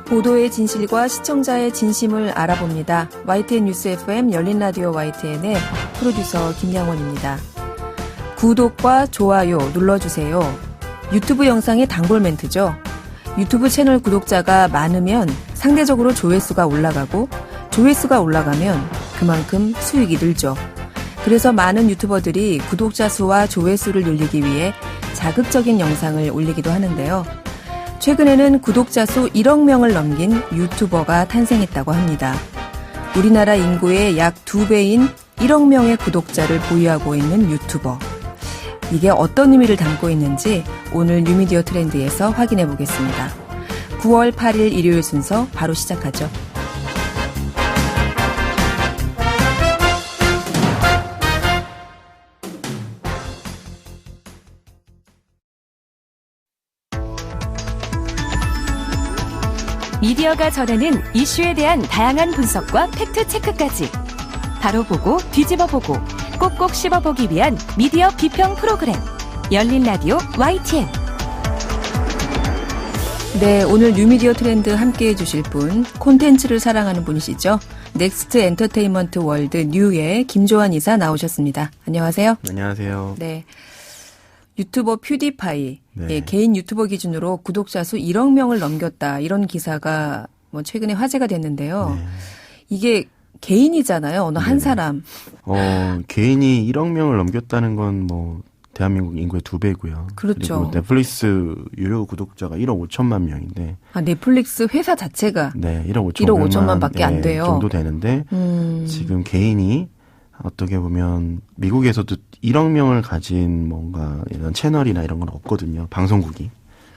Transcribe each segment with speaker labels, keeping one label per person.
Speaker 1: 보도의 진실과 시청자의 진심을 알아봅니다. YTN 뉴스 FM 열린 라디오 YTN의 프로듀서 김양원입니다. 구독과 좋아요 눌러주세요. 유튜브 영상의 단골 멘트죠. 유튜브 채널 구독자가 많으면 상대적으로 조회수가 올라가고 조회수가 올라가면 그만큼 수익이 늘죠. 그래서 많은 유튜버들이 구독자 수와 조회수를 늘리기 위해 자극적인 영상을 올리기도 하는데요. 최근에는 구독자 수 1억 명을 넘긴 유튜버가 탄생했다고 합니다. 우리나라 인구의 약 2배인 1억 명의 구독자를 보유하고 있는 유튜버. 이게 어떤 의미를 담고 있는지 오늘 뉴미디어 트렌드에서 확인해 보겠습니다. 9월 8일 일요일 순서 바로 시작하죠.
Speaker 2: 미디어가 전하는 이슈에 대한 다양한 분석과 팩트체크까지 바로 보고 뒤집어 보고 꼭꼭 씹어보기 위한 미디어 비평 프로그램 열린 라디오 YTN.
Speaker 1: 네, 오늘 뉴미디어 트렌드 함께해 주실 분, 콘텐츠를 사랑하는 분이시죠. 넥스트 엔터테인먼트 월드 뉴의 김조한 이사 나오셨습니다. 안녕하세요.
Speaker 3: 안녕하세요.
Speaker 1: 네. 유튜버 퓨디파이,
Speaker 3: 네.
Speaker 1: 예, 개인 유튜버 기준으로 구독자 수 1억 명을 넘겼다. 이런 기사가 뭐 최근에 화제가 됐는데요.
Speaker 3: 네.
Speaker 1: 이게 개인이잖아요. 어느 한
Speaker 3: 네.
Speaker 1: 사람.
Speaker 3: 개인이 1억 명을 넘겼다는 건 뭐 대한민국 인구의 2배고요.
Speaker 1: 그렇죠.
Speaker 3: 그리고 넷플릭스 유료 구독자가 1억 5천만 명인데.
Speaker 1: 아, 넷플릭스 회사 자체가
Speaker 3: 네, 1억
Speaker 1: 5천만 밖에 안 돼요.
Speaker 3: 정도 되는데 지금 개인이 어떻게 보면 미국에서도 1억 명을 가진 뭔가 이런 채널이나 이런 건 없거든요. 방송국이.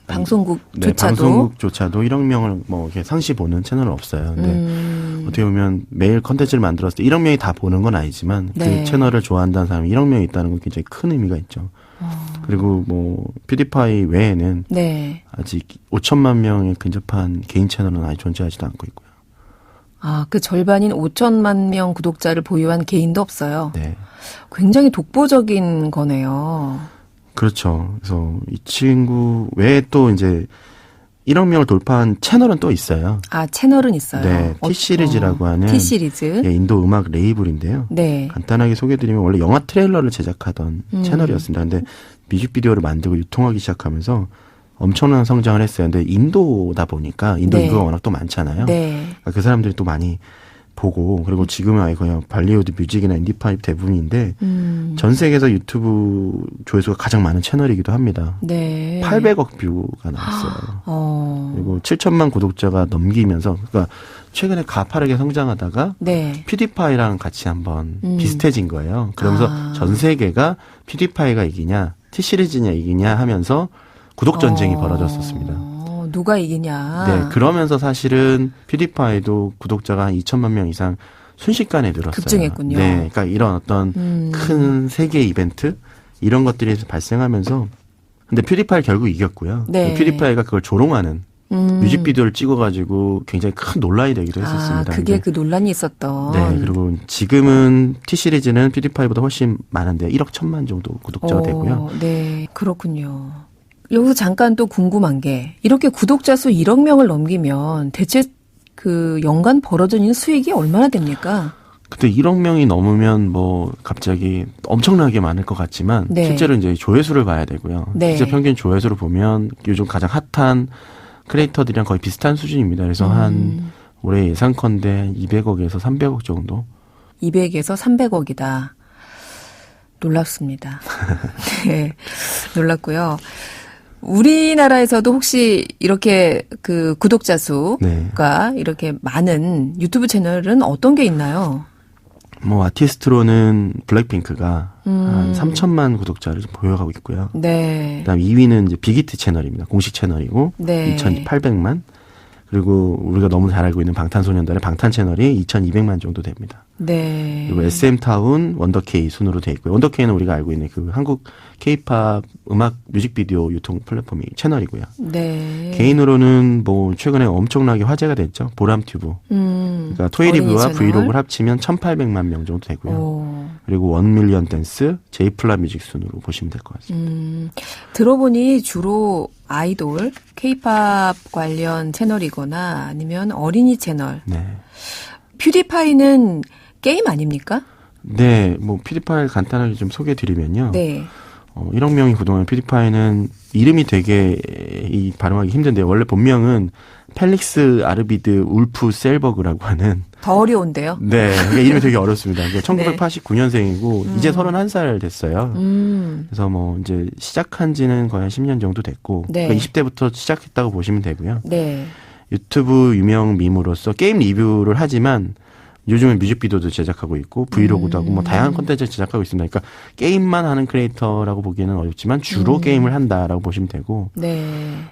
Speaker 1: 방송국조차도.
Speaker 3: 네, 방송국조차도 1억 명을 뭐 이렇게 상시 보는 채널은 없어요. 근데 어떻게 보면 매일 컨텐츠를 만들었을 때 1억 명이 다 보는 건 아니지만
Speaker 1: 네.
Speaker 3: 그 채널을 좋아한다는 사람이 1억 명이 있다는 건 굉장히 큰 의미가 있죠. 그리고 뭐 퓨디파이 외에는
Speaker 1: 네.
Speaker 3: 아직 5천만 명에 근접한 개인 채널은 아직 존재하지도 않고 있고요.
Speaker 1: 아, 그 절반인 5천만 명 구독자를 보유한 개인도 없어요.
Speaker 3: 네.
Speaker 1: 굉장히 독보적인 거네요.
Speaker 3: 그렇죠. 그래서 이 친구 외에 또 이제 1억 명을 돌파한 채널은 또 있어요.
Speaker 1: 아, 채널은 있어요.
Speaker 3: 네, T-시리즈라고 하는
Speaker 1: T-시리즈.
Speaker 3: 예, 인도 음악 레이블인데요.
Speaker 1: 네.
Speaker 3: 간단하게 소개해드리면 원래 영화 트레일러를 제작하던 채널이었습니다. 근데 뮤직비디오를 만들고 유통하기 시작하면서 엄청난 성장을 했어요. 근데 인도다 보니까 인도
Speaker 1: 네.
Speaker 3: 인구가 워낙 또 많잖아요.
Speaker 1: 네.
Speaker 3: 그러니까 그 사람들이 또 많이 보고 그리고 지금은 아예 그냥 발리우드 뮤직이나 인디팝 대부분인데 전 세계에서 유튜브 조회수가 가장 많은 채널이기도 합니다.
Speaker 1: 네.
Speaker 3: 800억 뷰가 나왔어요. 그리고 7천만 구독자가 넘기면서 그러니까 최근에 가파르게 성장하다가
Speaker 1: 네.
Speaker 3: 퓨디파이랑 같이 한번 비슷해진 거예요. 그러면서 전 세계가 퓨디파이가 이기냐 T-시리즈냐 이기냐 하면서 구독 전쟁이 벌어졌었습니다.
Speaker 1: 누가 이기냐.
Speaker 3: 네, 그러면서 사실은 퓨디파이도 구독자가 한 2천만 명 이상 순식간에 늘었어요.
Speaker 1: 급증했군요.
Speaker 3: 네, 그러니까 이런 어떤 큰 세계 이벤트 이런 것들이 발생하면서 근데 퓨디파이 결국 이겼고요.
Speaker 1: 네.
Speaker 3: 퓨디파이가 그걸 조롱하는 뮤직비디오를 찍어가지고 굉장히 큰 논란이 되기도 했었습니다.
Speaker 1: 아, 그게 그 논란이 있었던.
Speaker 3: 네, 그리고 지금은 T-시리즈는 퓨디파이보다 훨씬 많은데 1억 1천만 정도 구독자가 되고요.
Speaker 1: 네, 그렇군요. 여기서 잠깐 또 궁금한 게 이렇게 구독자 수 1억 명을 넘기면 대체 그 연간 벌어지는 수익이 얼마나 됩니까?
Speaker 3: 근데 1억 명이 넘으면 뭐 갑자기 엄청나게 많을 것 같지만
Speaker 1: 네.
Speaker 3: 실제로 이제 조회수를 봐야 되고요.
Speaker 1: 네.
Speaker 3: 실제 평균 조회수를 보면 요즘 가장 핫한 크리에이터들이랑 거의 비슷한 수준입니다. 그래서 한 올해 예상컨대 200억에서 300억 정도.
Speaker 1: 200에서 300억이다. 놀랍습니다. 네, 놀랍고요. 우리나라에서도 혹시 이렇게 그 구독자 수가
Speaker 3: 네.
Speaker 1: 이렇게 많은 유튜브 채널은 어떤 게 있나요?
Speaker 3: 뭐 아티스트로는 블랙핑크가 한 3천만 구독자를 좀 보유하고 있고요.
Speaker 1: 네.
Speaker 3: 그다음 2위는 이제 빅히트 채널입니다. 공식 채널이고
Speaker 1: 네.
Speaker 3: 2,800만. 그리고 우리가 너무 잘 알고 있는 방탄소년단의 방탄 채널이 2,200만 정도 됩니다.
Speaker 1: 네.
Speaker 3: 그리고 SM타운, 원더K 순으로 돼 있고요. 원더K는 우리가 알고 있는 그 한국 K-팝 음악 뮤직비디오 유통 플랫폼이 채널이고요.
Speaker 1: 네.
Speaker 3: 개인으로는 뭐 최근에 엄청나게 화제가 됐죠. 보람튜브. 그러니까 토이리뷰와 브이로그를 합치면 1,800만 명 정도 되고요.
Speaker 1: 오.
Speaker 3: 그리고 1밀리언 댄스, 제이플라 뮤직 순으로 보시면 될 것 같습니다.
Speaker 1: 들어보니 주로 아이돌, K-팝 관련 채널이거나 아니면 어린이 채널.
Speaker 3: 네.
Speaker 1: 퓨디파이는 게임 아닙니까?
Speaker 3: 네, 뭐 퓨디파이 간단하게 좀 소개해드리면요.
Speaker 1: 네.
Speaker 3: 1억 명이 구독하는 퓨디파이는 이름이 되게 발음하기 힘든데요. 원래 본명은 펠릭스 아르비드 울프 셀버그라고 하는.
Speaker 1: 더 어려운데요?
Speaker 3: 네, 그러니까 이름이 되게 어렵습니다. 1989년생이고 이제 31살 됐어요. 그래서 뭐 이제 시작한 지는 거의 한 10년 정도 됐고
Speaker 1: 네.
Speaker 3: 그러니까 20대부터 시작했다고 보시면 되고요.
Speaker 1: 네.
Speaker 3: 유튜브 유명 밈으로서 게임 리뷰를 하지만 요즘은 뮤직비디오도 제작하고 있고 브이로그도 하고 뭐 다양한 콘텐츠를 제작하고 있습니다. 그러니까 게임만 하는 크리에이터라고 보기에는 어렵지만 주로 게임을 한다라고 보시면 되고
Speaker 1: 네.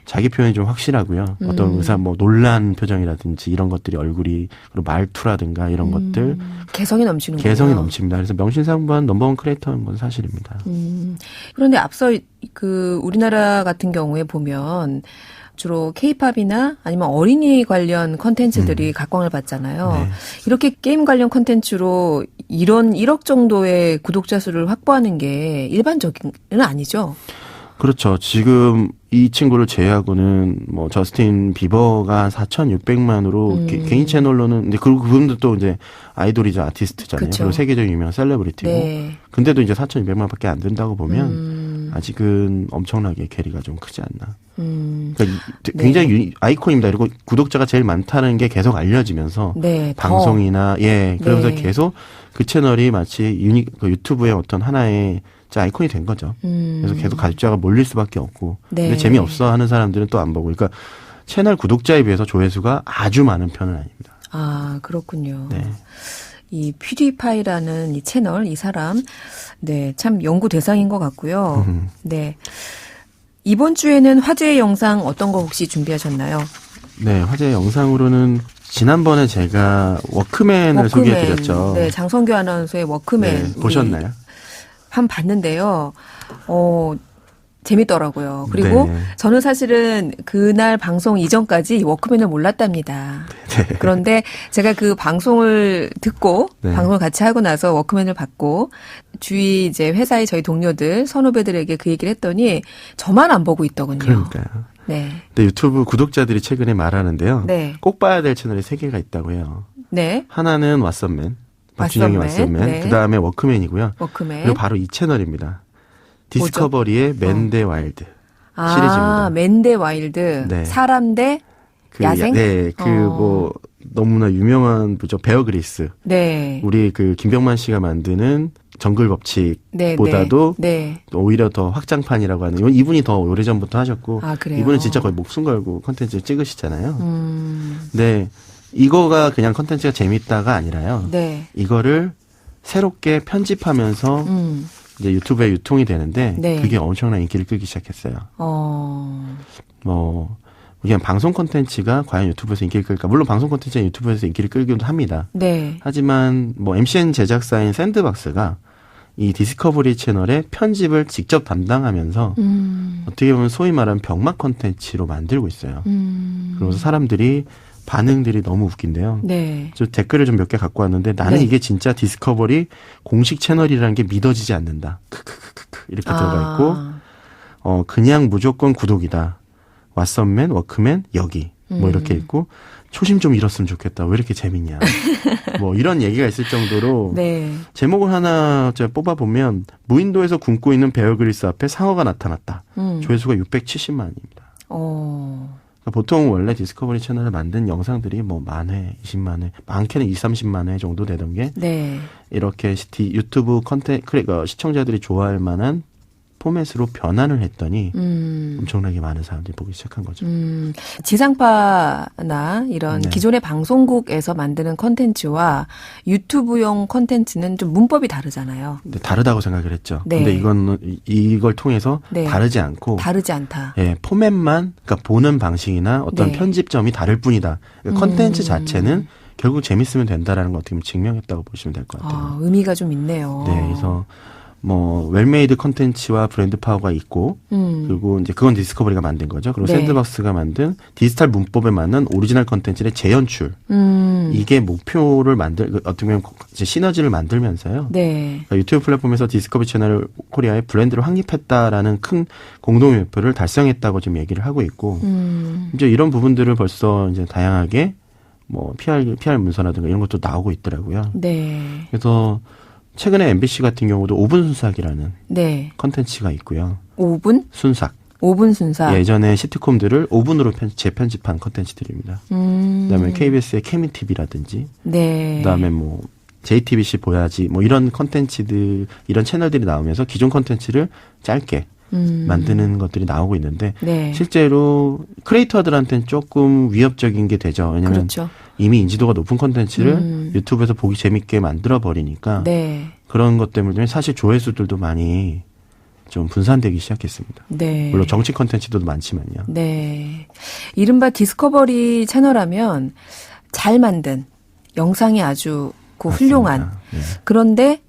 Speaker 3: 자기 표현이 좀 확실하고요. 어떤 의사 뭐 놀란 표정이라든지 이런 것들이 얼굴이 그리고 말투라든가 이런 것들
Speaker 1: 개성이 넘치는군요.
Speaker 3: 개성이 넘칩니다. 그래서 명실상부한 넘버원 크리에이터인 건 사실입니다.
Speaker 1: 그런데 앞서 그 우리나라 같은 경우에 보면 주로 K-팝이나 아니면 어린이 관련 컨텐츠들이 각광을 받잖아요.
Speaker 3: 네.
Speaker 1: 이렇게 게임 관련 컨텐츠로 이런 1억 정도의 구독자 수를 확보하는 게 일반적인 아니죠?
Speaker 3: 그렇죠. 지금 이 친구를 제외하고는 뭐 저스틴 비버가 한 4,600만으로 개인 채널로는 근데 그분도 또 이제 아이돌이자 아티스트잖아요.
Speaker 1: 그쵸.
Speaker 3: 그리고 세계적인 유명한 셀레브리티고.
Speaker 1: 네.
Speaker 3: 근데도 이제 4,200만밖에 안 된다고 보면 아직은 엄청나게 괴리가 좀 크지 않나. 그러니까 굉장히 아이콘입니다. 그리고 구독자가 제일 많다는 게 계속 알려지면서
Speaker 1: 네,
Speaker 3: 방송이나 그러면서
Speaker 1: 네.
Speaker 3: 계속 그 채널이 마치 그 유튜브의 어떤 하나의 아이콘이 된 거죠. 그래서 계속 가입자가 몰릴 수밖에 없고.
Speaker 1: 네.
Speaker 3: 근데 재미없어 하는 사람들은 또 안 보고. 그러니까 채널 구독자에 비해서 조회수가 아주 많은 편은 아닙니다.
Speaker 1: 아, 그렇군요.
Speaker 3: 네.
Speaker 1: 이 퓨디파이라는 이 채널, 이 사람, 네, 참 연구 대상인 것 같고요. 네. 이번 주에는 화제의 영상 어떤 거 혹시 준비하셨나요?
Speaker 3: 네, 화제 영상으로는 지난번에 제가 워크맨을 소개해드렸죠.
Speaker 1: 네, 장성규 아나운서의 워크맨.
Speaker 3: 네, 보셨나요?
Speaker 1: 한 봤는데요. 재밌더라고요. 그리고
Speaker 3: 네.
Speaker 1: 저는 사실은 그날 방송 이전까지 워크맨을 몰랐답니다.
Speaker 3: 네.
Speaker 1: 그런데 제가 그 방송을 듣고
Speaker 3: 네.
Speaker 1: 방송을 같이 하고 나서 워크맨을 받고 주위 이제 회사의 저희 동료들, 선후배들에게 그 얘기를 했더니 저만 안 보고 있더군요.
Speaker 3: 그러니까요.
Speaker 1: 네.
Speaker 3: 근데 유튜브 구독자들이 최근에 말하는데요.
Speaker 1: 네.
Speaker 3: 꼭 봐야 될 채널이 3개가 있다고 해요.
Speaker 1: 네.
Speaker 3: 하나는 왓썸맨. 박준영의 왓썸맨.
Speaker 1: 네.
Speaker 3: 그다음에 워크맨이고요.
Speaker 1: 워크맨.
Speaker 3: 그리고 바로 이 채널입니다. 디스커버리의 맨 대 와일드 시리즈입니다.
Speaker 1: 맨 대 와일드.
Speaker 3: 네.
Speaker 1: 사람 대 야생?
Speaker 3: 네, 뭐 너무나 유명한 부죠. 베어 그리스.
Speaker 1: 네.
Speaker 3: 우리 그 김병만 씨가 만드는 정글
Speaker 1: 네,
Speaker 3: 법칙보다도
Speaker 1: 네.
Speaker 3: 오히려 더 확장판이라고 하는 이분이 더 오래전부터 하셨고
Speaker 1: 아, 그래요?
Speaker 3: 이분은 진짜 거의 목숨 걸고 콘텐츠를 찍으시잖아요. 네. 이거가 그냥 콘텐츠가 재밌다가 아니라요.
Speaker 1: 네.
Speaker 3: 이거를 새롭게 편집하면서 이제 유튜브에 유통이 되는데
Speaker 1: 네.
Speaker 3: 그게 엄청난 인기를 끌기 시작했어요. 뭐 그냥 방송 콘텐츠가 과연 유튜브에서 인기를 끌까? 물론 방송 콘텐츠는 유튜브에서 인기를 끌기도 합니다.
Speaker 1: 네.
Speaker 3: 하지만 뭐 MCN 제작사인 샌드박스가 이 디스커버리 채널의 편집을 직접 담당하면서 어떻게 보면 소위 말하는 병맛 콘텐츠로 만들고 있어요. 그러면서 사람들이 반응들이 너무 웃긴데요.
Speaker 1: 네.
Speaker 3: 저 댓글을 좀 몇 개 갖고 왔는데 나는
Speaker 1: 네.
Speaker 3: 이게 진짜 디스커버리 공식 채널이라는 게 믿어지지 않는다. 이렇게 들어가 있고 그냥 무조건 구독이다. 왓썸맨, 워크맨, 여기 뭐 이렇게 있고 초심 좀 잃었으면 좋겠다. 왜 이렇게 재밌냐. 뭐 이런 얘기가 있을 정도로
Speaker 1: 네.
Speaker 3: 제목을 하나 제가 뽑아보면 무인도에서 굶고 있는 베어 그리스 앞에 상어가 나타났다. 조회수가 670만입니다. 보통 원래 디스커버리 채널을 만든 영상들이 뭐 10,000회, 200,000회, 많게는 20-30만 회 정도 되던 게
Speaker 1: 네.
Speaker 3: 이렇게 유튜브 시청자들이 좋아할 만한 포맷으로 변환을 했더니 엄청나게 많은 사람들이 보기 시작한 거죠.
Speaker 1: 지상파나 이런
Speaker 3: 네.
Speaker 1: 기존의 방송국에서 만드는 콘텐츠와 유튜브용 콘텐츠는 좀 문법이 다르잖아요.
Speaker 3: 근데 다르다고 생각을 했죠.
Speaker 1: 네.
Speaker 3: 근데 이걸 통해서
Speaker 1: 네.
Speaker 3: 다르지 않고
Speaker 1: 다르지 않다.
Speaker 3: 포맷만 그러니까 보는 방식이나 어떤
Speaker 1: 네.
Speaker 3: 편집점이 다를 뿐이다. 그러니까 콘텐츠 자체는 결국 재밌으면 된다라는 거 어떻게 보면 증명했다고 보시면 될 것 같아요.
Speaker 1: 의미가 좀 있네요.
Speaker 3: 네, 그래서 뭐 웰메이드 컨텐츠와 브랜드 파워가 있고 그리고 이제 그건 디스커버리가 만든 거죠. 그리고
Speaker 1: 네.
Speaker 3: 샌드박스가 만든 디지털 문법에 맞는 오리지널 컨텐츠의 재연출. 이게 목표를 어떻게 보면 이제 시너지를 만들면서요.
Speaker 1: 네.
Speaker 3: 그러니까 유튜브 플랫폼에서 디스커버리 채널 코리아의 브랜드를 확립했다라는 큰 공동의 목표를 달성했다고 지금 얘기를 하고 있고 이제 이런 부분들을 벌써 이제 다양하게 뭐 PR 문서라든가 이런 것도 나오고 있더라고요.
Speaker 1: 네.
Speaker 3: 그래서 최근에 MBC 같은 경우도 5분 순삭이라는
Speaker 1: 네.
Speaker 3: 컨텐츠가 있고요.
Speaker 1: 5분?
Speaker 3: 순삭.
Speaker 1: 5분 순삭.
Speaker 3: 예전에 시트콤들을 5분으로 재편집한 컨텐츠들입니다. 그다음에 KBS의 케미TV라든지
Speaker 1: 네.
Speaker 3: 그다음에 뭐 JTBC 보야지 뭐 이런 컨텐츠들 이런 채널들이 나오면서 기존 컨텐츠를 짧게 만드는 것들이 나오고 있는데
Speaker 1: 네.
Speaker 3: 실제로 크리에이터들한테는 조금 위협적인 게 되죠. 왜냐하면
Speaker 1: 그렇죠.
Speaker 3: 이미 인지도가 높은 컨텐츠를 유튜브에서 보기 재밌게 만들어 버리니까
Speaker 1: 네.
Speaker 3: 그런 것 때문에 사실 조회수들도 많이 좀 분산되기 시작했습니다.
Speaker 1: 네.
Speaker 3: 물론 정치 컨텐츠도 많지만요.
Speaker 1: 네. 이른바 디스커버리 채널하면 잘 만든 영상이 아주 훌륭한
Speaker 3: 맞습니다. 네.
Speaker 1: 그런데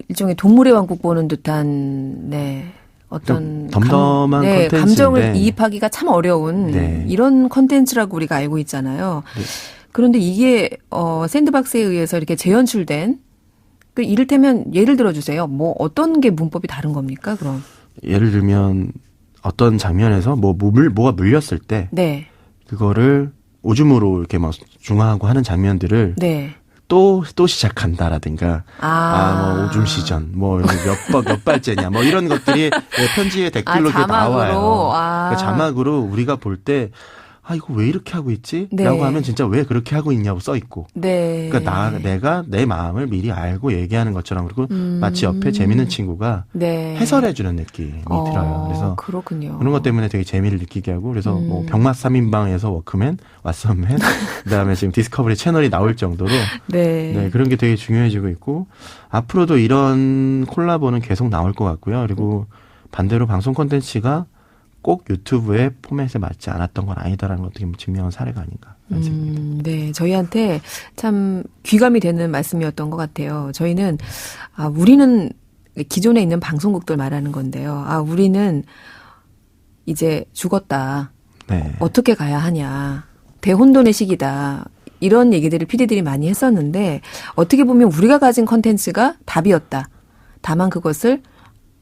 Speaker 1: 일종의 동물의 왕국 보는 듯한 네. 어떤
Speaker 3: 덤덤한 컨텐츠인데
Speaker 1: 감정을 이입하기가 참 어려운
Speaker 3: 네.
Speaker 1: 이런 컨텐츠라고 우리가 알고 있잖아요.
Speaker 3: 네.
Speaker 1: 그런데 이게 샌드박스에 의해서 이렇게 재연출된 이를테면 예를 들어주세요. 뭐 어떤 게 문법이 다른 겁니까? 그럼
Speaker 3: 예를 들면 어떤 장면에서 뭐가 물렸을 때
Speaker 1: 네.
Speaker 3: 그거를 오줌으로 이렇게 막 중화하고 하는 장면들을
Speaker 1: 네.
Speaker 3: 또 시작한다라든가 뭐 오줌 시전 뭐 몇 발째냐 뭐 이런 것들이 편지의 댓글로 이렇게 나와요. 그러니까 자막으로 우리가 볼 때 이거 왜 이렇게 하고 있지?
Speaker 1: 네.
Speaker 3: 라고 하면 진짜 왜 그렇게 하고 있냐고 써 있고.
Speaker 1: 네.
Speaker 3: 그러니까 내가 내 마음을 미리 알고 얘기하는 것처럼 그리고 마치 옆에 재밌는 친구가
Speaker 1: 네.
Speaker 3: 해설해 주는 느낌이 들어요. 그래서
Speaker 1: 그렇군요.
Speaker 3: 그런 것 때문에 되게 재미를 느끼게 하고 그래서 뭐 병맛 3인방에서 워크맨, 왓썸맨 그다음에 지금 디스커버리 채널이 나올 정도로 네, 그런 게 되게 중요해지고 있고 앞으로도 이런 콜라보는 계속 나올 것 같고요. 그리고 반대로 방송 콘텐츠가 꼭 유튜브의 포맷에 맞지 않았던 건 아니다라는 걸 어떻게 증명한 사례가 아닌가 생각합니다.
Speaker 1: 네, 저희한테 참 귀감이 되는 말씀이었던 것 같아요. 저희는 우리는 기존에 있는 방송국들 말하는 건데요. 우리는 이제 죽었다.
Speaker 3: 네.
Speaker 1: 어떻게 가야 하냐. 대혼돈의 시기다. 이런 얘기들을 PD들이 많이 했었는데 어떻게 보면 우리가 가진 컨텐츠가 답이었다. 다만 그것을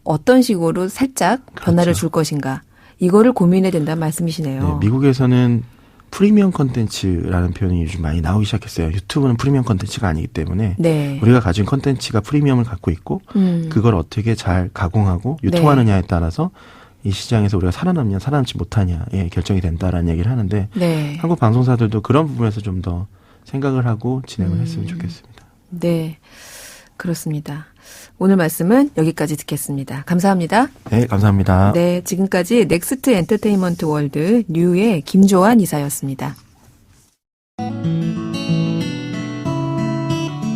Speaker 1: 어떤 식으로 살짝 변화를 줄 것인가. 이거를 고민해야 된다는 말씀이시네요.
Speaker 3: 네, 미국에서는 프리미엄 컨텐츠라는 표현이 요즘 많이 나오기 시작했어요. 유튜브는 프리미엄 컨텐츠가 아니기 때문에
Speaker 1: 네.
Speaker 3: 우리가 가진 컨텐츠가 프리미엄을 갖고 있고 그걸 어떻게 잘 가공하고 유통하느냐에 따라서 이 시장에서 우리가 살아남냐 살아남지 못하냐에 결정이 된다라는 얘기를 하는데
Speaker 1: 네.
Speaker 3: 한국 방송사들도 그런 부분에서 좀 더 생각을 하고 진행을 했으면 좋겠습니다.
Speaker 1: 네, 그렇습니다. 오늘 말씀은 여기까지 듣겠습니다. 감사합니다.
Speaker 3: 네, 감사합니다.
Speaker 1: 네, 지금까지 넥스트 엔터테인먼트 월드 뉴의 김조한 이사였습니다.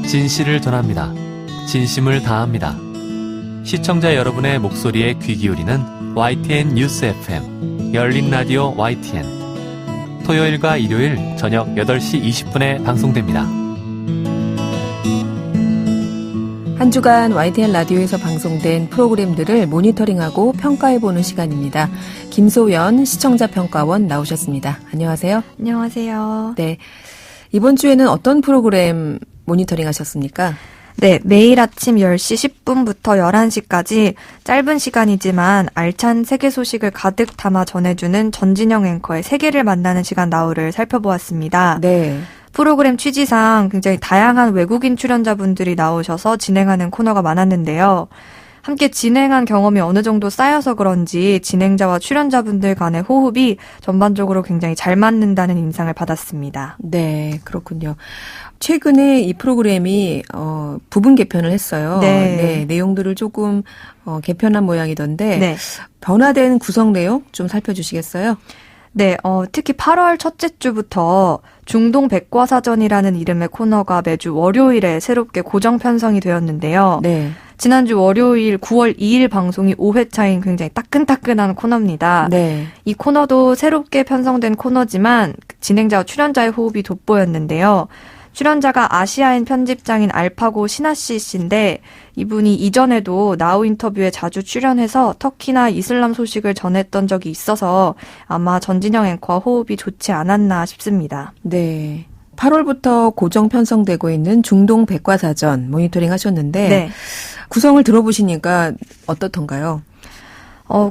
Speaker 4: 진실을 전합니다. 진심을 다합니다. 시청자 여러분의 목소리에 귀 기울이는 YTN 뉴스 FM 열린 라디오 YTN 토요일과 일요일 저녁 8시 20분에 방송됩니다.
Speaker 1: 한 주간 YTN 라디오에서 방송된 프로그램들을 모니터링하고 평가해보는 시간입니다. 김소연 시청자평가원 나오셨습니다. 안녕하세요.
Speaker 5: 안녕하세요.
Speaker 1: 네, 이번 주에는 어떤 프로그램 모니터링 하셨습니까?
Speaker 5: 네, 매일 아침 10시 10분부터 11시까지 짧은 시간이지만 알찬 세계 소식을 가득 담아 전해주는 전진영 앵커의 세계를 만나는 시간 나우를 살펴보았습니다.
Speaker 1: 네.
Speaker 5: 프로그램 취지상 굉장히 다양한 외국인 출연자분들이 나오셔서 진행하는 코너가 많았는데요. 함께 진행한 경험이 어느 정도 쌓여서 그런지 진행자와 출연자분들 간의 호흡이 전반적으로 굉장히 잘 맞는다는 인상을 받았습니다.
Speaker 1: 네, 그렇군요. 최근에 이 프로그램이 부분 개편을 했어요.
Speaker 5: 네.
Speaker 1: 내용들을 조금 개편한 모양이던데
Speaker 5: 네.
Speaker 1: 변화된 구성 내용 좀 살펴주시겠어요?
Speaker 5: 네, 특히 8월 첫째 주부터 중동 백과사전이라는 이름의 코너가 매주 월요일에 새롭게 고정 편성이 되었는데요.
Speaker 1: 네.
Speaker 5: 지난주 월요일 9월 2일 방송이 5회차인 굉장히 따끈따끈한 코너입니다.
Speaker 1: 네.
Speaker 5: 이 코너도 새롭게 편성된 코너지만 진행자와 출연자의 호흡이 돋보였는데요. 출연자가 아시아인 편집장인 알파고 시나시 씨인데 이분이 이전에도 나우 인터뷰에 자주 출연해서 터키나 이슬람 소식을 전했던 적이 있어서 아마 전진영 앵커와 호흡이 좋지 않았나 싶습니다.
Speaker 1: 네. 8월부터 고정 편성되고 있는 중동 백과사전 모니터링 하셨는데
Speaker 5: 네.
Speaker 1: 구성을 들어보시니까 어떻던가요?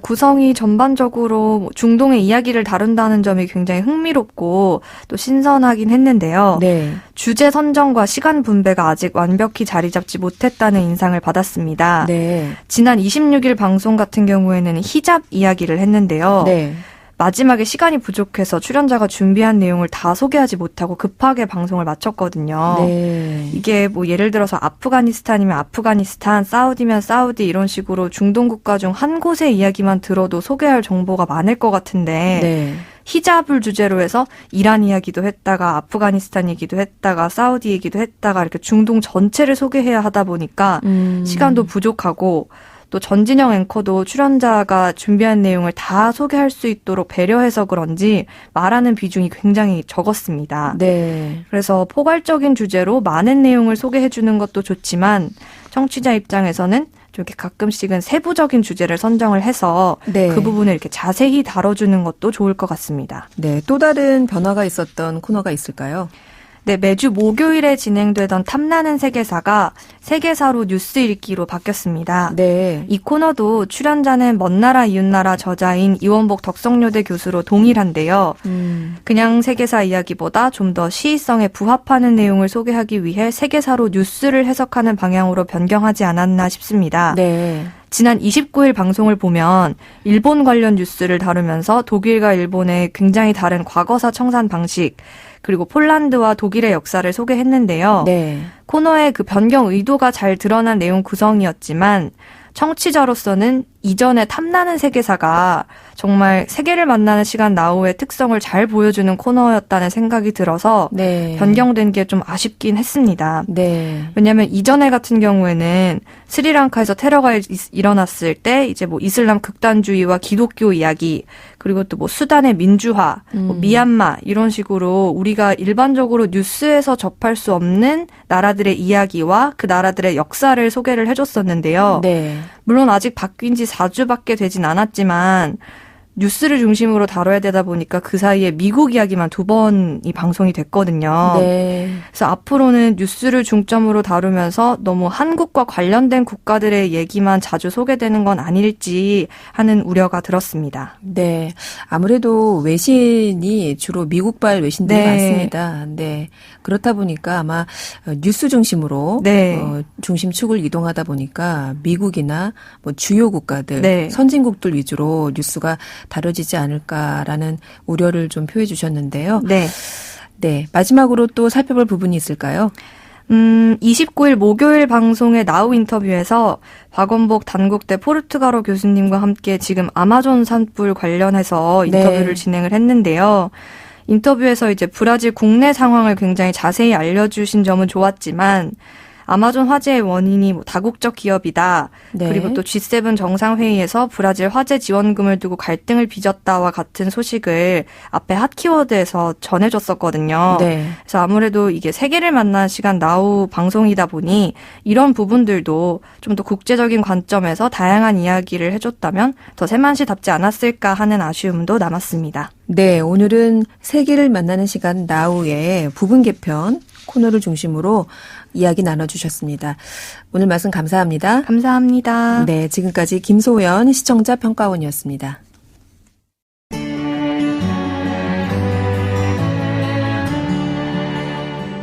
Speaker 5: 구성이 전반적으로 중동의 이야기를 다룬다는 점이 굉장히 흥미롭고 또 신선하긴 했는데요.
Speaker 1: 네.
Speaker 5: 주제 선정과 시간 분배가 아직 완벽히 자리 잡지 못했다는 인상을 받았습니다.
Speaker 1: 네.
Speaker 5: 지난 26일 방송 같은 경우에는 히잡 이야기를 했는데요.
Speaker 1: 네.
Speaker 5: 마지막에 시간이 부족해서 출연자가 준비한 내용을 다 소개하지 못하고 급하게 방송을 마쳤거든요.
Speaker 1: 네.
Speaker 5: 이게 뭐 예를 들어서 아프가니스탄이면 아프가니스탄, 사우디면 사우디 이런 식으로 중동 국가 중 한 곳의 이야기만 들어도 소개할 정보가 많을 것 같은데
Speaker 1: 네.
Speaker 5: 히잡을 주제로 해서 이란 이야기도 했다가 아프가니스탄 얘기도 했다가 사우디 얘기도 했다가 이렇게 중동 전체를 소개해야 하다 보니까 시간도 부족하고 또 전진영 앵커도 출연자가 준비한 내용을 다 소개할 수 있도록 배려해서 그런지 말하는 비중이 굉장히 적었습니다.
Speaker 1: 네.
Speaker 5: 그래서 포괄적인 주제로 많은 내용을 소개해주는 것도 좋지만 청취자 입장에서는 이렇게 가끔씩은 세부적인 주제를 선정을 해서
Speaker 1: 네.
Speaker 5: 그 부분을 이렇게 자세히 다뤄주는 것도 좋을 것 같습니다.
Speaker 1: 네. 또 다른 변화가 있었던 코너가 있을까요?
Speaker 5: 네, 매주 목요일에 진행되던 탐나는 세계사가 세계사로 뉴스 읽기로 바뀌었습니다.
Speaker 1: 네.
Speaker 5: 이 코너도 출연자는 먼나라 이웃나라 저자인 이원복 덕성여대 교수로 동일한데요. 그냥 세계사 이야기보다 좀 더 시의성에 부합하는 내용을 소개하기 위해 세계사로 뉴스를 해석하는 방향으로 변경하지 않았나 싶습니다.
Speaker 1: 네.
Speaker 5: 지난 29일 방송을 보면 일본 관련 뉴스를 다루면서 독일과 일본의 굉장히 다른 과거사 청산 방식 그리고 폴란드와 독일의 역사를 소개했는데요.
Speaker 1: 네.
Speaker 5: 코너의 그 변경 의도가 잘 드러난 내용 구성이었지만 청취자로서는 이전에 탐나는 세계사가 정말 세계를 만나는 시간 나우의 특성을 잘 보여주는 코너였다는 생각이 들어서
Speaker 1: 네.
Speaker 5: 변경된 게 좀 아쉽긴 했습니다.
Speaker 1: 네.
Speaker 5: 왜냐하면 이전에 같은 경우에는 스리랑카에서 테러가 일어났을 때 이제 뭐 이슬람 극단주의와 기독교 이야기 그리고 또 뭐 수단의 민주화, 뭐 미얀마 이런 식으로 우리가 일반적으로 뉴스에서 접할 수 없는 나라들의 이야기와 그 나라들의 역사를 소개를 해줬었는데요.
Speaker 1: 네.
Speaker 5: 물론 아직 바뀐 지 4주밖에 되진 않았지만 뉴스를 중심으로 다뤄야 되다 보니까 그 사이에 미국 이야기만 2번이 방송이 됐거든요.
Speaker 1: 네.
Speaker 5: 그래서 앞으로는 뉴스를 중점으로 다루면서 너무 한국과 관련된 국가들의 얘기만 자주 소개되는 건 아닐지 하는 우려가 들었습니다.
Speaker 1: 네. 아무래도 외신이 주로 미국발 외신들이
Speaker 5: 네.
Speaker 1: 많습니다. 네. 그렇다 보니까 아마 뉴스 중심으로
Speaker 5: 네.
Speaker 1: 중심축을 이동하다 보니까 미국이나 뭐 주요 국가들,
Speaker 5: 네.
Speaker 1: 선진국들 위주로 뉴스가 다뤄지지 않을까라는 우려를 좀 표해 주셨는데요.
Speaker 5: 네.
Speaker 1: 네. 마지막으로 또 살펴볼 부분이 있을까요?
Speaker 5: 29일 목요일 방송의 나우 인터뷰에서 박원복 단국대 포르투갈어 교수님과 함께 지금 아마존 산불 관련해서 인터뷰를
Speaker 1: 네.
Speaker 5: 진행을 했는데요. 인터뷰에서 이제 브라질 국내 상황을 굉장히 자세히 알려주신 점은 좋았지만 아마존 화재의 원인이 뭐 다국적 기업이다.
Speaker 1: 네.
Speaker 5: 그리고 또 G7 정상회의에서 브라질 화재 지원금을 두고 갈등을 빚었다와 같은 소식을 앞에 핫키워드에서 전해줬었거든요.
Speaker 1: 네.
Speaker 5: 그래서 아무래도 이게 세계를 만난 시간 나우 방송이다 보니 이런 부분들도 좀 더 국제적인 관점에서 다양한 이야기를 해줬다면 더 세만시답지 않았을까 하는 아쉬움도 남았습니다.
Speaker 1: 네, 오늘은 세계를 만나는 시간 나우의 부분 개편 코너를 중심으로 이야기 나눠주셨습니다. 오늘 말씀 감사합니다.
Speaker 5: 감사합니다.
Speaker 1: 네, 지금까지 김소연 시청자 평가원이었습니다.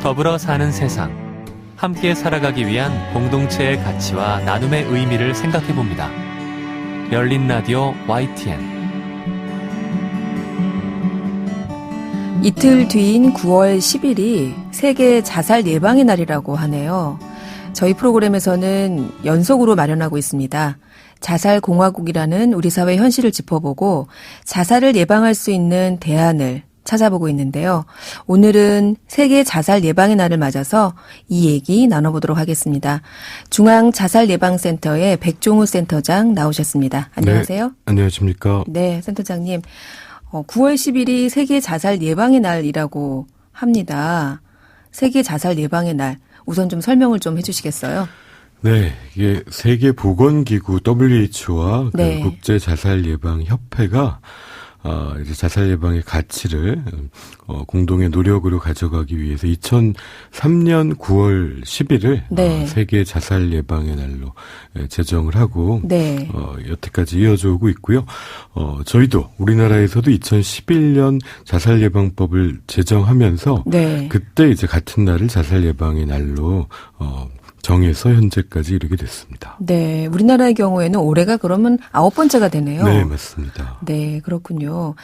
Speaker 4: 더불어 사는 세상, 함께 살아가기 위한 공동체의 가치와 나눔의 의미를 생각해봅니다. 열린 라디오 YTN.
Speaker 1: 이틀 뒤인 9월 10일이 세계 자살 예방의 날이라고 하네요. 저희 프로그램에서는 연속으로 마련하고 있습니다. 자살공화국이라는 우리 사회 현실을 짚어보고 자살을 예방할 수 있는 대안을 찾아보고 있는데요. 오늘은 세계 자살 예방의 날을 맞아서 이 얘기 나눠보도록 하겠습니다. 중앙자살예방센터의 백종우 센터장 나오셨습니다. 안녕하세요.
Speaker 6: 네, 안녕하십니까.
Speaker 1: 네, 센터장님. 9월 10일이 세계 자살 예방의 날이라고 합니다. 세계 자살 예방의 날. 우선 좀 설명을 좀 해주시겠어요?
Speaker 6: 네, 이게 세계보건기구 WHO와
Speaker 1: 네.
Speaker 6: 그 국제자살예방협회가 이제 자살 예방의 가치를 공동의 노력으로 가져가기 위해서 2003년 9월 10일을
Speaker 1: 네.
Speaker 6: 세계 자살 예방의 날로 제정을 하고
Speaker 1: 네.
Speaker 6: 여태까지 이어져 오고 있고요. 저희도 우리나라에서도 2011년 자살 예방법을 제정하면서
Speaker 1: 네.
Speaker 6: 그때 이제 같은 날을 자살 예방의 날로 정해서 현재까지 이르게 됐습니다.
Speaker 1: 네, 우리나라의 경우에는 올해가 그러면 9번째가 되네요.
Speaker 6: 네, 맞습니다.
Speaker 1: 네, 그렇군요.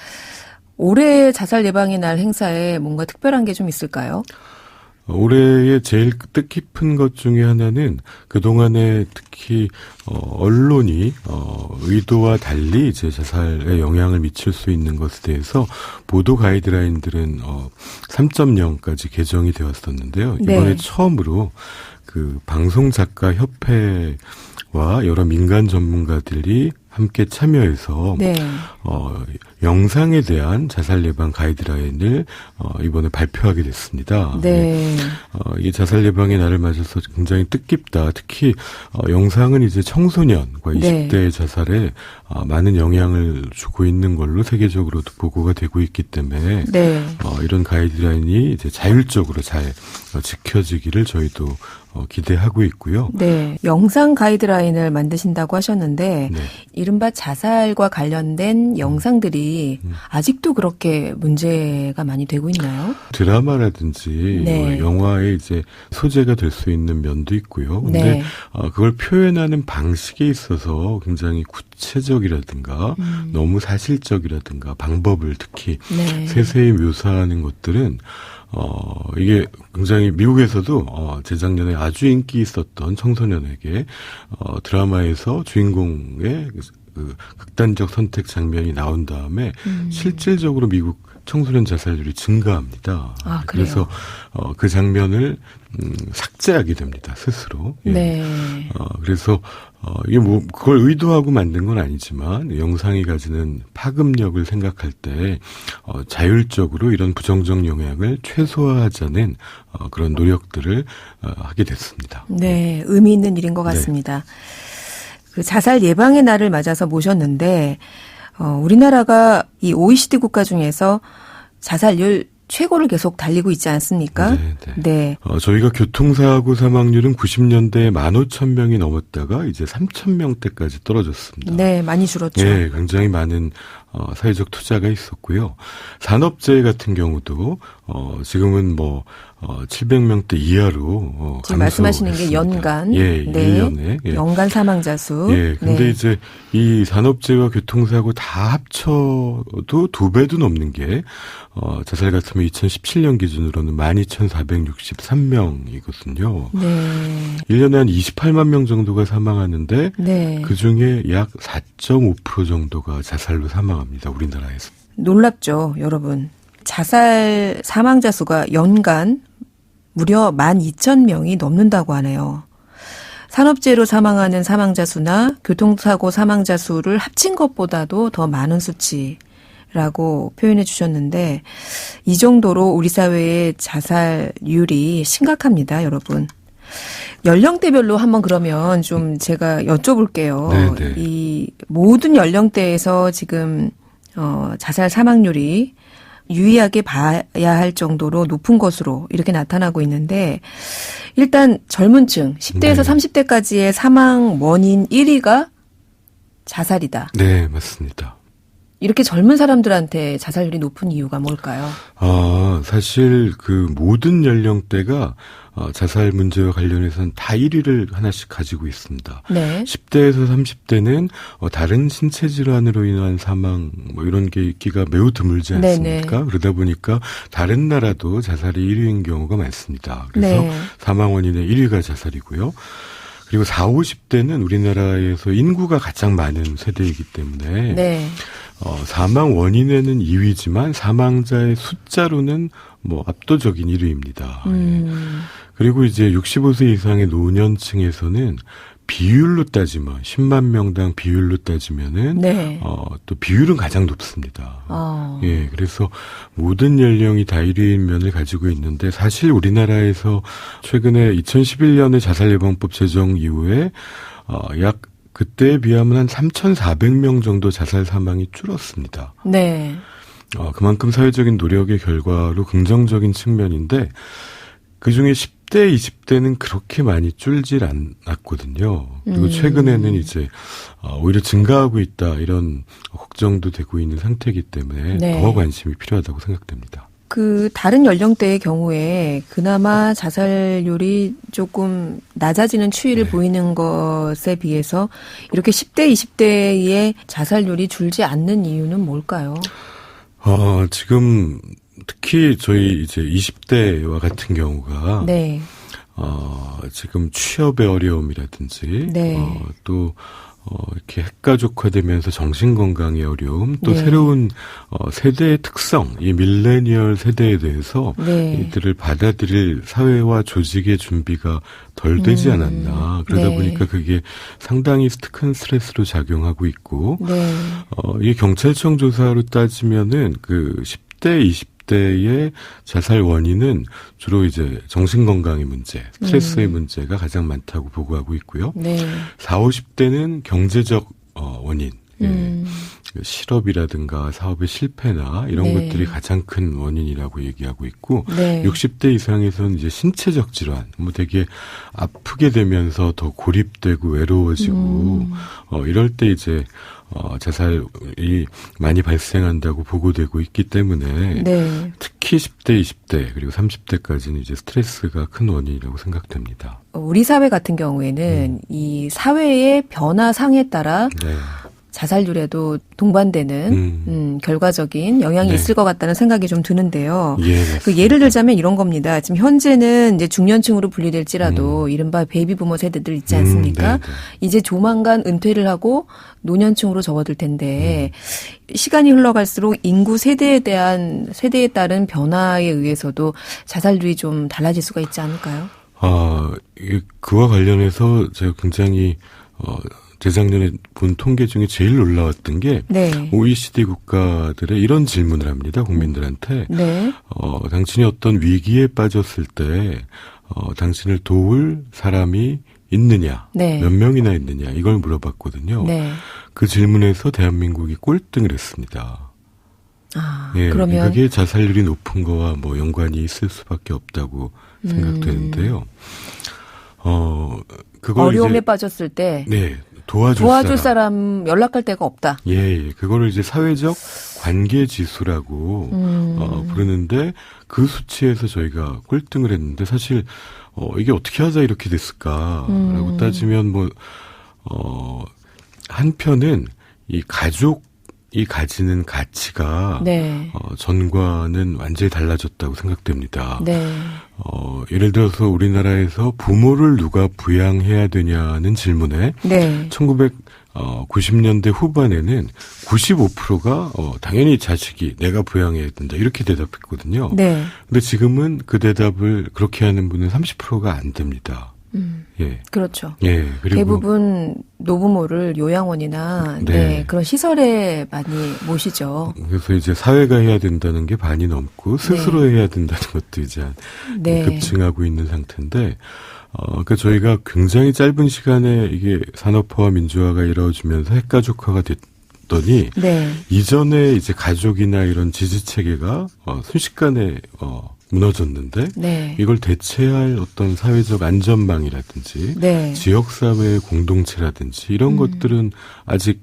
Speaker 1: 올해 자살 예방의 날 행사에 뭔가 특별한 게 좀 있을까요?
Speaker 6: 올해의 제일 뜻깊은 것 중에 하나는 그동안에 특히 언론이 의도와 달리 이제 자살에 영향을 미칠 수 있는 것에 대해서 보도 가이드라인들은 3.0까지 개정이 되었었는데요. 이번에
Speaker 1: 네.
Speaker 6: 처음으로 그 방송작가협회와 여러 민간 전문가들이 함께 참여해서
Speaker 1: 네.
Speaker 6: 영상에 대한 자살 예방 가이드라인을 이번에 발표하게 됐습니다.
Speaker 1: 네.
Speaker 6: 이 자살 예방의 날을 맞아서 굉장히 뜻깊다. 특히 영상은 이제 청소년과 20대의 자살에 많은 영향을 주고 있는 걸로 세계적으로도 보고가 되고 있기 때문에
Speaker 1: 네.
Speaker 6: 이런 가이드라인이 이제 자율적으로 잘 지켜지기를 저희도 기대하고 있고요.
Speaker 1: 네. 영상 가이드라인을 만드신다고 하셨는데
Speaker 6: 네.
Speaker 1: 이른바 자살과 관련된 영상들이 아직도 그렇게 문제가 많이 되고 있나요?
Speaker 6: 드라마라든지
Speaker 1: 네.
Speaker 6: 영화에 이제 소재가 될 수 있는 면도 있고요. 근데
Speaker 1: 네.
Speaker 6: 그걸 표현하는 방식에 있어서 굉장히 구체적이라든가 너무 사실적이라든가 방법을 특히
Speaker 1: 네.
Speaker 6: 세세히 묘사하는 것들은 이게 굉장히 미국에서도 재작년에 아주 인기 있었던 청소년에게 드라마에서 주인공의 그 극단적 선택 장면이 나온 다음에 실질적으로 미국 청소년 자살률이 증가합니다.
Speaker 1: 아, 그래요?
Speaker 6: 그래서 그 장면을 삭제하게 됩니다. 스스로. 예.
Speaker 1: 네.
Speaker 6: 그래서 이게 뭐 그걸 의도하고 만든 건 아니지만 영상이 가지는 파급력을 생각할 때 자율적으로 이런 부정적 영향을 최소화하자는 그런 노력들을 하게 됐습니다.
Speaker 1: 네. 의미 있는 일인 것 같습니다. 그 자살 예방의 날을 맞아서 모셨는데 우리나라가 이 OECD 국가 중에서 자살률 최고를 계속 달리고 있지 않습니까?
Speaker 6: 네.
Speaker 1: 네.
Speaker 6: 저희가 교통사고 사망률은 90년대에 15,000명이 넘었다가 이제 3,000명대까지 떨어졌습니다.
Speaker 1: 네, 많이 줄었죠.
Speaker 6: 네, 굉장히 많은 사회적 투자가 있었고요. 산업재해 같은 경우도 지금은 700명대 이하로
Speaker 1: 지금 말씀하시는 게 연간,
Speaker 6: 예,
Speaker 1: 네,
Speaker 6: 1년에 예.
Speaker 1: 연간 사망자 수.
Speaker 6: 예, 근데
Speaker 1: 네.
Speaker 6: 이제 이 산업재해와 교통사고 다 합쳐도 2배도 넘는 게 자살 같으면 2017년 기준으로는 12,463명이거든요.
Speaker 1: 네.
Speaker 6: 1년에 한 28만 명 정도가 사망하는데
Speaker 1: 네.
Speaker 6: 그중에 약 4.5% 정도가 자살로 사망합니다. 우리나라에서.
Speaker 1: 놀랍죠, 여러분. 자살 사망자 수가 연간 무려 12,000명이 넘는다고 하네요. 산업재해로 사망하는 사망자 수나 교통사고 사망자 수를 합친 것보다도 더 많은 수치라고 표현해 주셨는데 이 정도로 우리 사회의 자살률이 심각합니다, 여러분. 연령대별로 한번 그러면 좀 제가 여쭤볼게요.
Speaker 6: 네네.
Speaker 1: 이 모든 연령대에서 지금 자살 사망률이 유의하게 봐야 할 정도로 높은 것으로 이렇게 나타나고 있는데 일단 젊은 층 10대에서
Speaker 6: 네.
Speaker 1: 30대까지의 사망 원인 1위가 자살이다.
Speaker 6: 네, 맞습니다.
Speaker 1: 이렇게 젊은 사람들한테 자살률이 높은 이유가 뭘까요?
Speaker 6: 사실 그 모든 연령대가 자살 문제와 관련해서는 다 1위를 하나씩 가지고 있습니다.
Speaker 1: 네.
Speaker 6: 10대에서 30대는 다른 신체 질환으로 인한 사망 뭐 이런 게 있기가 매우 드물지 않습니까?
Speaker 1: 네네.
Speaker 6: 그러다 보니까 다른 나라도 자살이 1위인 경우가 많습니다. 그래서
Speaker 1: 네.
Speaker 6: 사망 원인의 1위가 자살이고요. 그리고 40, 50대는 우리나라에서 인구가 가장 많은 세대이기 때문에
Speaker 1: 네.
Speaker 6: 사망 원인에는 2위지만 사망자의 숫자로는 뭐 압도적인 1위입니다. 그리고 이제 65세 이상의 노년층에서는 비율로 따지면 10만 명당 비율로 따지면은
Speaker 1: 네.
Speaker 6: 또 비율은 가장 높습니다. 예, 그래서 모든 연령이 다 1위인 면을 가지고 있는데 사실 우리나라에서 최근에 2011년에 자살예방법 제정 이후에 약 그때에 비하면 한 3,400명 정도 자살 사망이 줄었습니다.
Speaker 1: 네.
Speaker 6: 그만큼 사회적인 노력의 결과로 긍정적인 측면인데 그중에 10대, 20대는 그렇게 많이 줄질 않았거든요. 그리고 최근에는 이제 오히려 증가하고 있다 이런 걱정도 되고 있는 상태이기 때문에
Speaker 1: 네.
Speaker 6: 더 관심이 필요하다고 생각됩니다.
Speaker 1: 그 다른 연령대의 경우에 그나마 자살률이 조금 낮아지는 추이를
Speaker 6: 네.
Speaker 1: 보이는 것에 비해서 이렇게 10대, 20대의 자살률이 줄지 않는 이유는 뭘까요?
Speaker 6: 지금 특히 저희 이제 20대와 같은 경우가
Speaker 1: 네.
Speaker 6: 지금 취업의 어려움이라든지
Speaker 1: 네.
Speaker 6: 또 이렇게 핵가족화되면서 정신건강의 어려움, 또
Speaker 1: 네.
Speaker 6: 새로운 세대의 특성, 이 밀레니얼 세대에 대해서
Speaker 1: 네.
Speaker 6: 이들을 받아들일 사회와 조직의 준비가 덜 되지 않았나. 그러다
Speaker 1: 네.
Speaker 6: 보니까 그게 상당히 큰 스트레스로 작용하고 있고,
Speaker 1: 네.
Speaker 6: 이 경찰청 조사로 따지면은 그 10대, 20대의 자살 원인은 주로 이제 정신건강의 문제, 스트레스의 문제가 가장 많다고 보고하고 있고요.
Speaker 1: 네.
Speaker 6: 40, 50대는 경제적 원인, 실업이라든가 사업의 실패나 이런
Speaker 1: 네.
Speaker 6: 것들이 가장 큰 원인이라고 얘기하고 있고,
Speaker 1: 네.
Speaker 6: 60대 이상에서는 이제 신체적 질환, 뭐 되게 아프게 되면서 더 고립되고 외로워지고, 이럴 때 이제 자살이 많이 발생한다고 보고되고 있기 때문에
Speaker 1: 네.
Speaker 6: 특히 10대, 20대 그리고 30대까지는 이제 스트레스가 큰 원인이라고 생각됩니다.
Speaker 1: 우리 사회 같은 경우에는 이 사회의 변화상에 따라
Speaker 6: 네.
Speaker 1: 자살률에도 동반되는 결과적인 영향이
Speaker 6: 네.
Speaker 1: 있을 것 같다는 생각이 좀 드는데요.
Speaker 6: 예,
Speaker 1: 그 예를 들자면 이런 겁니다. 지금 현재는 이제 중년층으로 분리될지라도 이른바 베이비부머 세대들 있지 않습니까?
Speaker 6: 네, 네.
Speaker 1: 이제 조만간 은퇴를 하고 노년층으로 접어들 텐데 시간이 흘러갈수록 인구 세대에 따른 변화에 의해서도 자살률이 좀 달라질 수가 있지 않을까요?
Speaker 6: 그와 관련해서 제가 굉장히 재작년에 본 통계 중에 제일 놀라웠던 게
Speaker 1: 네.
Speaker 6: OECD 국가들의 이런 질문을 합니다. 국민들한테.
Speaker 1: 네.
Speaker 6: 당신이 어떤 위기에 빠졌을 때 당신을 도울 사람이 있느냐,
Speaker 1: 네.
Speaker 6: 몇 명이나 있느냐 이걸 물어봤거든요.
Speaker 1: 네.
Speaker 6: 그 질문에서 대한민국이 꼴등을 했습니다. 예,
Speaker 1: 그러면
Speaker 6: 그게 자살률이 높은 거와 뭐 연관이 있을 수밖에 없다고 생각되는데요. 그걸
Speaker 1: 어려움에
Speaker 6: 이제
Speaker 1: 빠졌을 때
Speaker 6: 네, 도와줄
Speaker 1: 사람 연락할 데가 없다.
Speaker 6: 예, 그거를 이제 사회적 관계 지수라고 부르는데 그 수치에서 저희가 꼴등을 했는데 사실 이게 어떻게 하자 이렇게 됐을까라고 따지면 뭐 한편은 이 가족이 가지는 가치가
Speaker 1: 네.
Speaker 6: 전과는 완전히 달라졌다고 생각됩니다.
Speaker 1: 네.
Speaker 6: 예를 들어서 우리나라에서 부모를 누가 부양해야 되냐는 질문에
Speaker 1: 네.
Speaker 6: 1990년대 후반에는 95%가 당연히 자식이 내가 부양해야 된다 이렇게 대답했거든요.
Speaker 1: 네.
Speaker 6: 근데 지금은 그 대답을 그렇게 하는 분은 30%가 안 됩니다. 예.
Speaker 1: 그렇죠.
Speaker 6: 예. 그리고
Speaker 1: 대부분 노부모를 요양원이나
Speaker 6: 네.
Speaker 1: 네, 그런 시설에 많이 모시죠.
Speaker 6: 그래서 이제 사회가 해야 된다는 게 반이 넘고 스스로 해야 된다는 것도 이제
Speaker 1: 네.
Speaker 6: 급증하고 있는 상태인데 그러니까 저희가 굉장히 짧은 시간에 이게 산업화와 민주화가 이루어지면서 핵가족화가 됐더니
Speaker 1: 네.
Speaker 6: 이전에 이제 가족이나 이런 지지 체계가 순식간에 무너졌는데
Speaker 1: 네.
Speaker 6: 이걸 대체할 어떤 사회적 안전망이라든지
Speaker 1: 네.
Speaker 6: 지역사회의 공동체라든지 이런 것들은 아직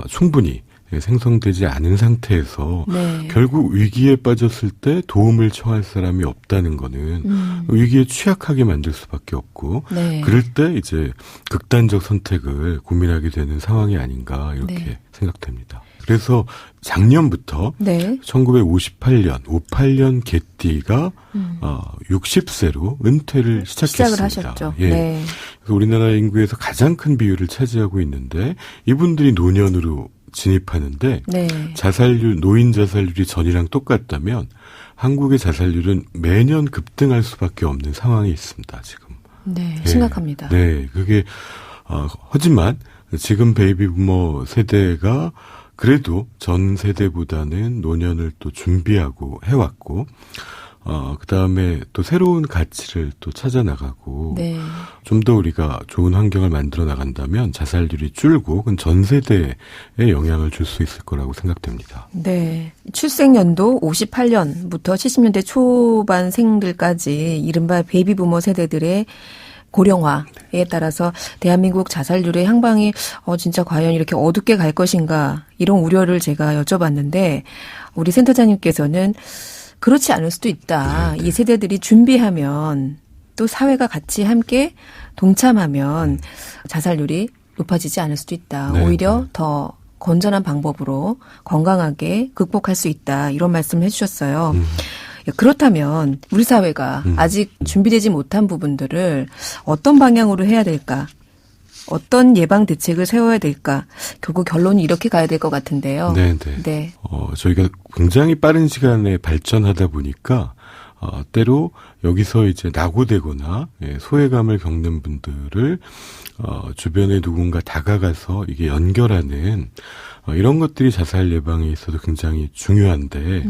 Speaker 6: 충분히 생성되지 않은 상태에서
Speaker 1: 네.
Speaker 6: 결국 위기에 빠졌을 때 도움을 청할 사람이 없다는 거는 위기에 취약하게 만들 수밖에 없고
Speaker 1: 네.
Speaker 6: 그럴 때 이제 극단적 선택을 고민하게 되는 상황이 아닌가 이렇게
Speaker 1: 네.
Speaker 6: 생각됩니다. 그래서 작년부터
Speaker 1: 네.
Speaker 6: 1958년 개띠가 60세로 은퇴를 시작했습니다.
Speaker 1: 시작을 하셨죠.
Speaker 6: 예.
Speaker 1: 네.
Speaker 6: 그래서 우리나라 인구에서 가장 큰 비율을 차지하고 있는데 이분들이 노년으로 진입하는데
Speaker 1: 네.
Speaker 6: 자살률, 노인 자살률이 전이랑 똑같다면 한국의 자살률은 매년 급등할 수밖에 없는 상황이 있습니다. 지금.
Speaker 1: 네.
Speaker 6: 예.
Speaker 1: 심각합니다.
Speaker 6: 네, 그게 하지만 지금 베이비 부머 세대가 그래도 전 세대보다는 노년을 또 준비하고 해왔고, 그 다음에 또 새로운 가치를 또 찾아 나가고,
Speaker 1: 네.
Speaker 6: 좀 더 우리가 좋은 환경을 만들어 나간다면 자살률이 줄고, 그건 전 세대에 영향을 줄 수 있을 거라고 생각됩니다.
Speaker 1: 네. 출생연도 58년부터 70년대 초반생들까지 이른바 베이비 부머 세대들의 고령화에 따라서 대한민국 자살률의 향방이 진짜 과연 이렇게 어둡게 갈 것인가 이런 우려를 제가 여쭤봤는데 우리 센터장님께서는 그렇지 않을 수도 있다. 이 세대들이 준비하면 또 사회가 같이 함께 동참하면 자살률이 높아지지 않을 수도 있다.
Speaker 6: 네.
Speaker 1: 오히려 더 건전한 방법으로 건강하게 극복할 수 있다. 이런 말씀을 해주셨어요. 그렇다면 우리 사회가 아직 준비되지 못한 부분들을 어떤 방향으로 해야 될까? 어떤 예방 대책을 세워야 될까? 결국 결론이 이렇게 가야 될 것 같은데요.
Speaker 6: 네.
Speaker 1: 네.
Speaker 6: 저희가 굉장히 빠른 시간에 발전하다 보니까 때로 여기서 이제 낙오되거나 소외감을 겪는 분들을 주변에 누군가 다가가서 이게 연결하는 이런 것들이 자살 예방에 있어서 굉장히 중요한데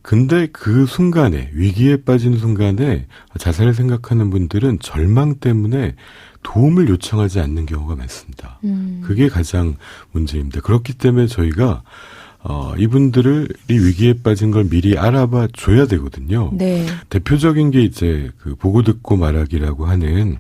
Speaker 6: 근데 그 순간에 위기에 빠진 순간에 자살을 생각하는 분들은 절망 때문에 도움을 요청하지 않는 경우가 많습니다. 그게 가장 문제입니다. 그렇기 때문에 저희가 이분들이 위기에 빠진 걸 미리 알아봐 줘야 되거든요.
Speaker 1: 네.
Speaker 6: 대표적인 게 이제 그 보고 듣고 말하기라고 하는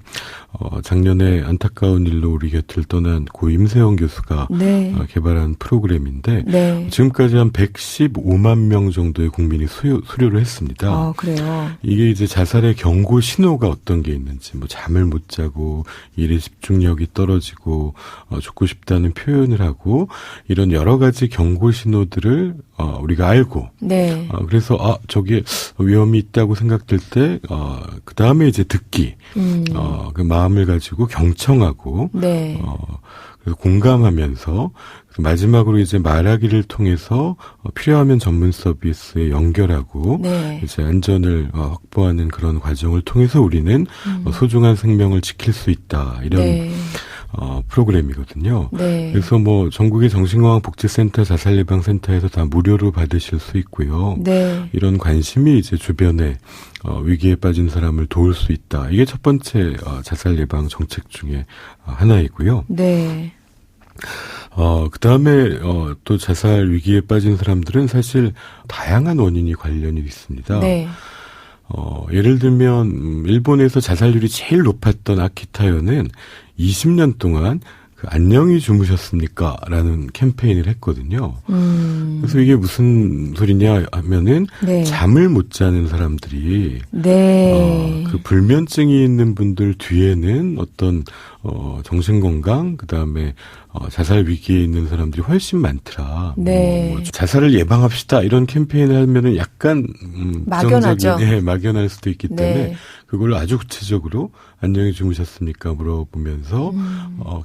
Speaker 6: 작년에 안타까운 일로 우리 곁을 떠난 고 임세영 교수가
Speaker 1: 네.
Speaker 6: 개발한 프로그램인데
Speaker 1: 네.
Speaker 6: 지금까지 한 115만 명 정도의 국민이 수료를 했습니다.
Speaker 1: 그래요.
Speaker 6: 이게 이제 자살의 경고 신호가 어떤 게 있는지, 뭐 잠을 못 자고 일에 집중력이 떨어지고 죽고 싶다는 표현을 하고 이런 여러 가지 경고 신호들을 우리가 알고,
Speaker 1: 네.
Speaker 6: 그래서 저게 위험이 있다고 생각될 때 그 다음에 이제 듣기, 그 마음을 가지고 경청하고,
Speaker 1: 네.
Speaker 6: 그래서 공감하면서 마지막으로 이제 말하기를 통해서 필요하면 전문 서비스에 연결하고
Speaker 1: 네.
Speaker 6: 이제 안전을 확보하는 그런 과정을 통해서 우리는 소중한 생명을 지킬 수 있다 이런
Speaker 1: 네.
Speaker 6: 프로그램이거든요.
Speaker 1: 네.
Speaker 6: 그래서 뭐 전국의 정신건강복지센터, 자살예방센터에서 다 무료로 받으실 수 있고요.
Speaker 1: 네.
Speaker 6: 이런 관심이 이제 주변에 위기에 빠진 사람을 도울 수 있다. 이게 첫 번째 자살 예방 정책 중에 하나이고요.
Speaker 1: 네.
Speaker 6: 그 다음에 또 자살 위기에 빠진 사람들은 사실 다양한 원인이 관련이 있습니다.
Speaker 1: 네.
Speaker 6: 예를 들면 일본에서 자살률이 제일 높았던 아키타요는 20년 동안 그 안녕히 주무셨습니까? 라는 캠페인을 했거든요. 그래서 이게 무슨 소리냐 하면은
Speaker 1: 네.
Speaker 6: 잠을 못 자는 사람들이
Speaker 1: 네.
Speaker 6: 그 불면증이 있는 분들 뒤에는 어떤 정신건강 그다음에 자살 위기에 있는 사람들이 훨씬 많더라.
Speaker 1: 네.
Speaker 6: 뭐 자살을 예방합시다 이런 캠페인을 하면은 약간
Speaker 1: 막연하죠.
Speaker 6: 막연할 수도 있기 때문에
Speaker 1: 네.
Speaker 6: 그걸 아주 구체적으로 안녕히 주무셨습니까 물어보면서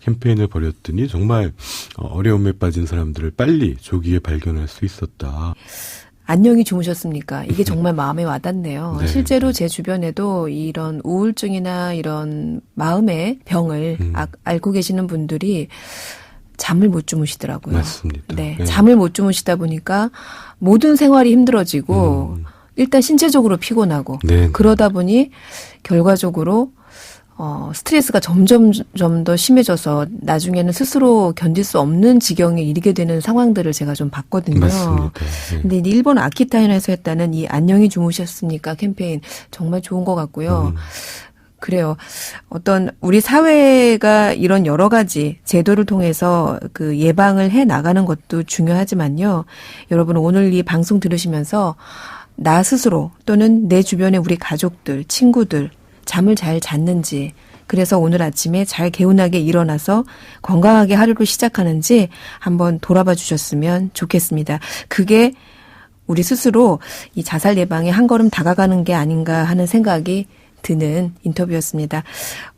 Speaker 6: 캠페인을 벌였더니 정말 어려움에 빠진 사람들을 빨리 조기에 발견할 수 있었다.
Speaker 1: 안녕히 주무셨습니까? 이게 정말 마음에 와닿네요.
Speaker 6: 네.
Speaker 1: 실제로 제 주변에도 이런 우울증이나 이런 마음의 병을 앓고 계시는 분들이 잠을 못 주무시더라고요.
Speaker 6: 맞습니다.
Speaker 1: 네.
Speaker 6: 네.
Speaker 1: 잠을 못 주무시다 보니까 모든 생활이 힘들어지고 일단 신체적으로 피곤하고
Speaker 6: 네.
Speaker 1: 그러다 보니 결과적으로 스트레스가 점점 더 심해져서 나중에는 스스로 견딜 수 없는 지경에 이르게 되는 상황들을 제가 좀 봤거든요.
Speaker 6: 맞습니다. 네.
Speaker 1: 근데 이제 일본 아키타현에서 했다는 이 안녕히 주무셨습니까 캠페인 정말 좋은 것 같고요. 그래요. 어떤 우리 사회가 이런 여러 가지 제도를 통해서 그 예방을 해 나가는 것도 중요하지만요. 여러분 오늘 이 방송 들으시면서 나 스스로 또는 내 주변의 우리 가족들, 친구들 잠을 잘 잤는지 그래서 오늘 아침에 잘 개운하게 일어나서 건강하게 하루를 시작하는지 한번 돌아봐 주셨으면 좋겠습니다. 그게 우리 스스로 이 자살 예방에 한 걸음 다가가는 게 아닌가 하는 생각이 드는 인터뷰였습니다.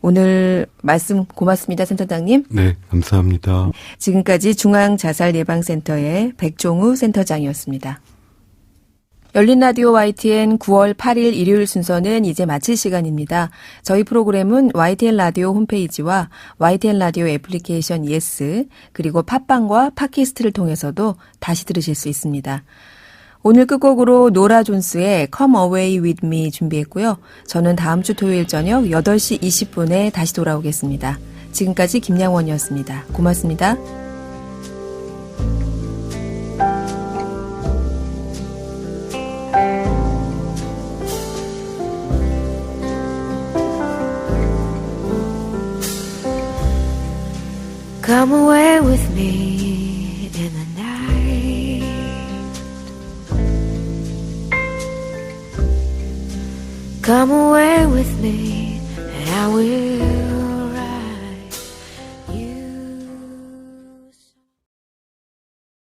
Speaker 1: 오늘 말씀 고맙습니다, 센터장님.
Speaker 6: 네, 감사합니다.
Speaker 1: 지금까지 중앙자살예방센터의 백종우 센터장이었습니다. 열린 라디오 YTN 9월 8일 일요일 순서는 이제 마칠 시간입니다. 저희 프로그램은 YTN 라디오 홈페이지와 YTN 라디오 애플리케이션 ES 그리고 팟빵과 팟캐스트를 통해서도 다시 들으실 수 있습니다. 오늘 끝곡으로 노라 존스의 Come Away With Me 준비했고요. 저는 다음 주 토요일 저녁 8시 20분에 다시 돌아오겠습니다. 지금까지 김양원이었습니다. 고맙습니다.
Speaker 7: Come away with me in the night. Come away with me and I will